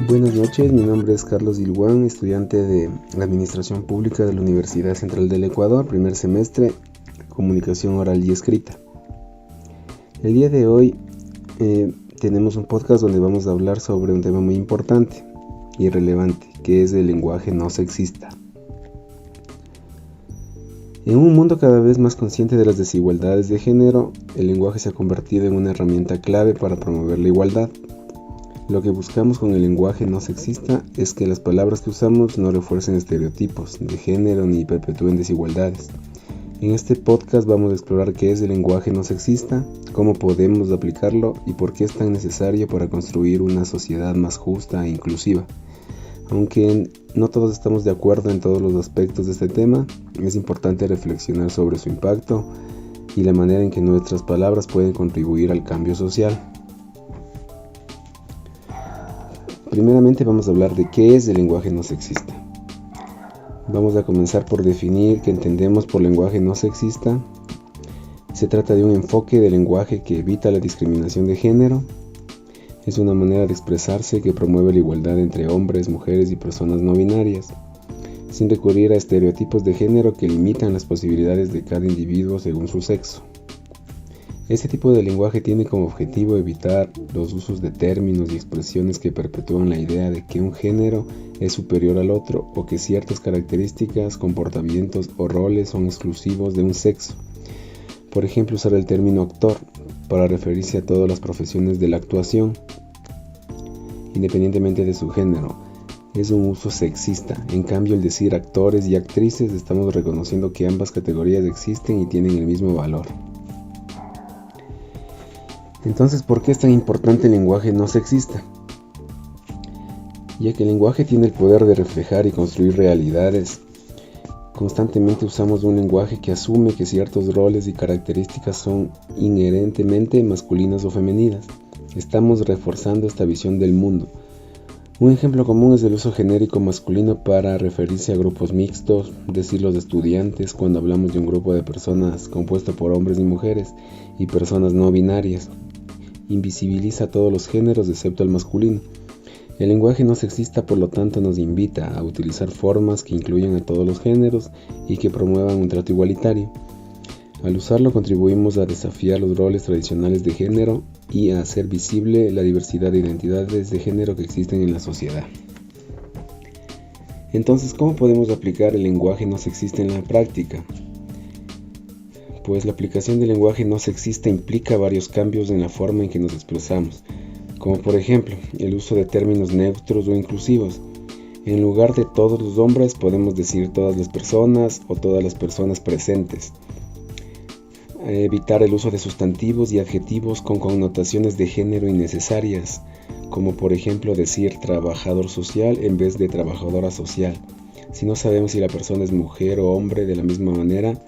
Buenas noches, mi nombre es Carlos Dilguán, estudiante de Administración Pública de la Universidad Central del Ecuador, primer semestre, Comunicación Oral y Escrita. El día de hoy tenemos un podcast donde vamos a hablar sobre un tema muy importante y relevante, que es el lenguaje no sexista. En un mundo cada vez más consciente de las desigualdades de género, el lenguaje se ha convertido en una herramienta clave para promover la igualdad. Lo que buscamos con el lenguaje no sexista es que las palabras que usamos no refuercen estereotipos de género ni perpetúen desigualdades. En este podcast vamos a explorar qué es el lenguaje no sexista, cómo podemos aplicarlo y por qué es tan necesario para construir una sociedad más justa e inclusiva. Aunque no todos estamos de acuerdo en todos los aspectos de este tema, es importante reflexionar sobre su impacto y la manera en que nuestras palabras pueden contribuir al cambio social. Primeramente vamos a hablar de qué es el lenguaje no sexista. Vamos a comenzar por definir qué entendemos por lenguaje no sexista. Se trata de un enfoque de lenguaje que evita la discriminación de género. Es una manera de expresarse que promueve la igualdad entre hombres, mujeres y personas no binarias, sin recurrir a estereotipos de género que limitan las posibilidades de cada individuo según su sexo. Este tipo de lenguaje tiene como objetivo evitar los usos de términos y expresiones que perpetúan la idea de que un género es superior al otro o que ciertas características, comportamientos o roles son exclusivos de un sexo. Por ejemplo, usar el término actor para referirse a todas las profesiones de la actuación, independientemente de su género, es un uso sexista. En cambio, el decir actores y actrices, estamos reconociendo que ambas categorías existen y tienen el mismo valor. Entonces, ¿por qué es tan importante el lenguaje no sexista? Ya que el lenguaje tiene el poder de reflejar y construir realidades. Constantemente usamos un lenguaje que asume que ciertos roles y características son inherentemente masculinas o femeninas. Estamos reforzando esta visión del mundo. Un ejemplo común es el uso genérico masculino para referirse a grupos mixtos, decir los estudiantes cuando hablamos de un grupo de personas compuesto por hombres y mujeres y personas no binarias. Invisibiliza a todos los géneros excepto el masculino. El lenguaje no sexista, por lo tanto, nos invita a utilizar formas que incluyan a todos los géneros y que promuevan un trato igualitario. Al usarlo contribuimos a desafiar los roles tradicionales de género y a hacer visible la diversidad de identidades de género que existen en la sociedad. Entonces, ¿cómo podemos aplicar el lenguaje no sexista en la práctica? Pues la aplicación del lenguaje no sexista implica varios cambios en la forma en que nos expresamos, como por ejemplo el uso de términos neutros o inclusivos. En lugar de todos los hombres podemos decir todas las personas o todas las personas presentes. Evitar el uso de sustantivos y adjetivos con connotaciones de género innecesarias, como por ejemplo decir trabajador social en vez de trabajadora social. Si no sabemos si la persona es mujer o hombre, de la misma manera,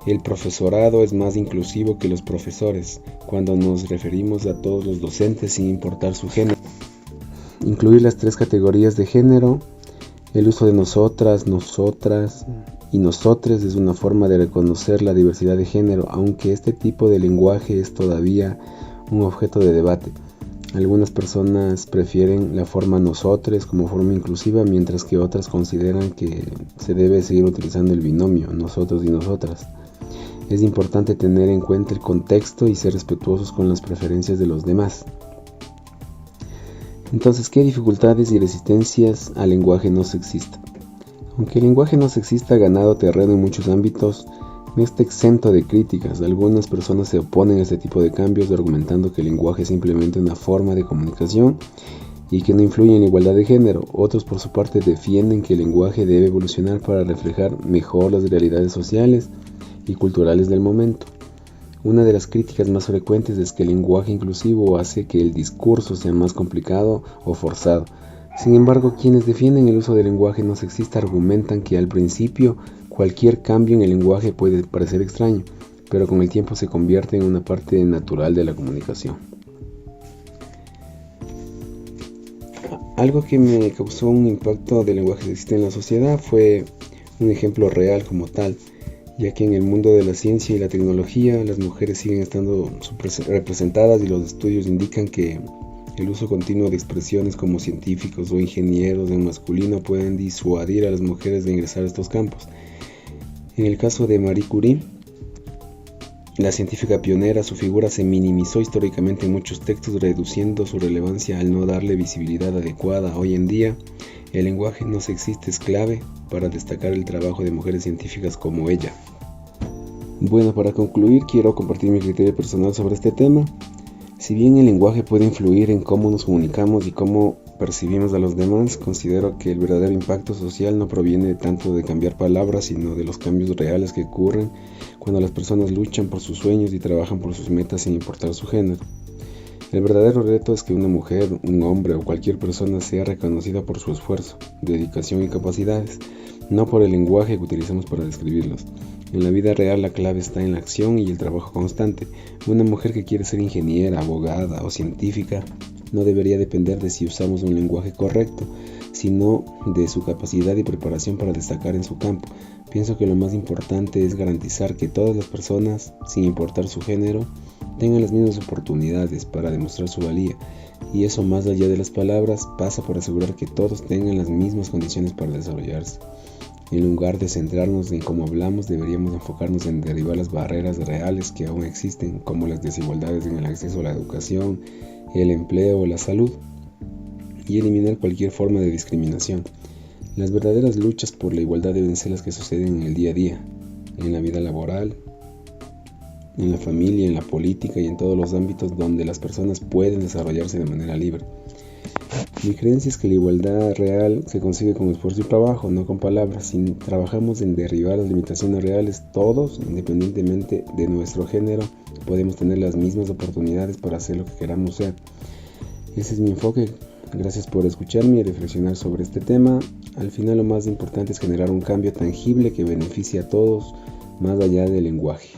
el profesorado es más inclusivo que los profesores cuando nos referimos a todos los docentes sin importar su género. Incluir las 3 categorías de género. El uso de nosotras, nosotras y nosotres es una forma de reconocer la diversidad de género, aunque este tipo de lenguaje es todavía un objeto de debate. Algunas personas prefieren la forma nosotres como forma inclusiva, mientras que otras consideran que se debe seguir utilizando el binomio nosotros y nosotras. Es importante tener en cuenta el contexto y ser respetuosos con las preferencias de los demás. Entonces, ¿qué dificultades y resistencias al lenguaje no sexista? Aunque el lenguaje no sexista ha ganado terreno en muchos ámbitos, no está exento de críticas. Algunas personas se oponen a este tipo de cambios argumentando que el lenguaje es simplemente una forma de comunicación y que no influye en la igualdad de género. Otros, por su parte, defienden que el lenguaje debe evolucionar para reflejar mejor las realidades sociales y culturales del momento. Una de las críticas más frecuentes es que el lenguaje inclusivo hace que el discurso sea más complicado o forzado. Sin embargo, quienes defienden el uso del lenguaje no sexista argumentan que al principio cualquier cambio en el lenguaje puede parecer extraño, pero con el tiempo se convierte en una parte natural de la comunicación. Algo que me causó un impacto del lenguaje sexista en la sociedad fue un ejemplo real como tal, ya que en el mundo de la ciencia y la tecnología las mujeres siguen estando representadas y los estudios indican que El uso continuo de expresiones como científicos o ingenieros en masculino pueden disuadir a las mujeres de ingresar a estos campos. En el caso de Marie Curie, la científica pionera, su figura se minimizó históricamente en muchos textos, reduciendo su relevancia al no darle visibilidad adecuada. Hoy en día, el lenguaje no sexista es clave para destacar el trabajo de mujeres científicas como ella. Bueno, para concluir, quiero compartir mi criterio personal sobre este tema. Si bien el lenguaje puede influir en cómo nos comunicamos y cómo percibimos a los demás, considero que el verdadero impacto social no proviene tanto de cambiar palabras, sino de los cambios reales que ocurren cuando las personas luchan por sus sueños y trabajan por sus metas sin importar su género. El verdadero reto es que una mujer, un hombre o cualquier persona sea reconocida por su esfuerzo, dedicación y capacidades, no por el lenguaje que utilizamos para describirlos. En la vida real la clave está en la acción y el trabajo constante. Una mujer que quiere ser ingeniera, abogada o científica no debería depender de si usamos un lenguaje correcto, sino de su capacidad y preparación para destacar en su campo. Pienso que lo más importante es garantizar que todas las personas, sin importar su género, tengan las mismas oportunidades para demostrar su valía, y eso, más allá de las palabras, pasa por asegurar que todos tengan las mismas condiciones para desarrollarse. En lugar de centrarnos en cómo hablamos, deberíamos enfocarnos en derribar las barreras reales que aún existen, como las desigualdades en el acceso a la educación, el empleo o la salud, y eliminar cualquier forma de discriminación. Las verdaderas luchas por la igualdad deben ser las que suceden en el día a día, en la vida laboral, en la familia, en la política y en todos los ámbitos donde las personas pueden desarrollarse de manera libre. Mi creencia es que la igualdad real se consigue con esfuerzo y trabajo, no con palabras. Si trabajamos en derribar las limitaciones reales, todos, independientemente de nuestro género, podemos tener las mismas oportunidades para hacer lo que queramos ser. Ese es mi enfoque. Gracias por escucharme y reflexionar sobre este tema. Al final, lo más importante es generar un cambio tangible que beneficie a todos, más allá del lenguaje.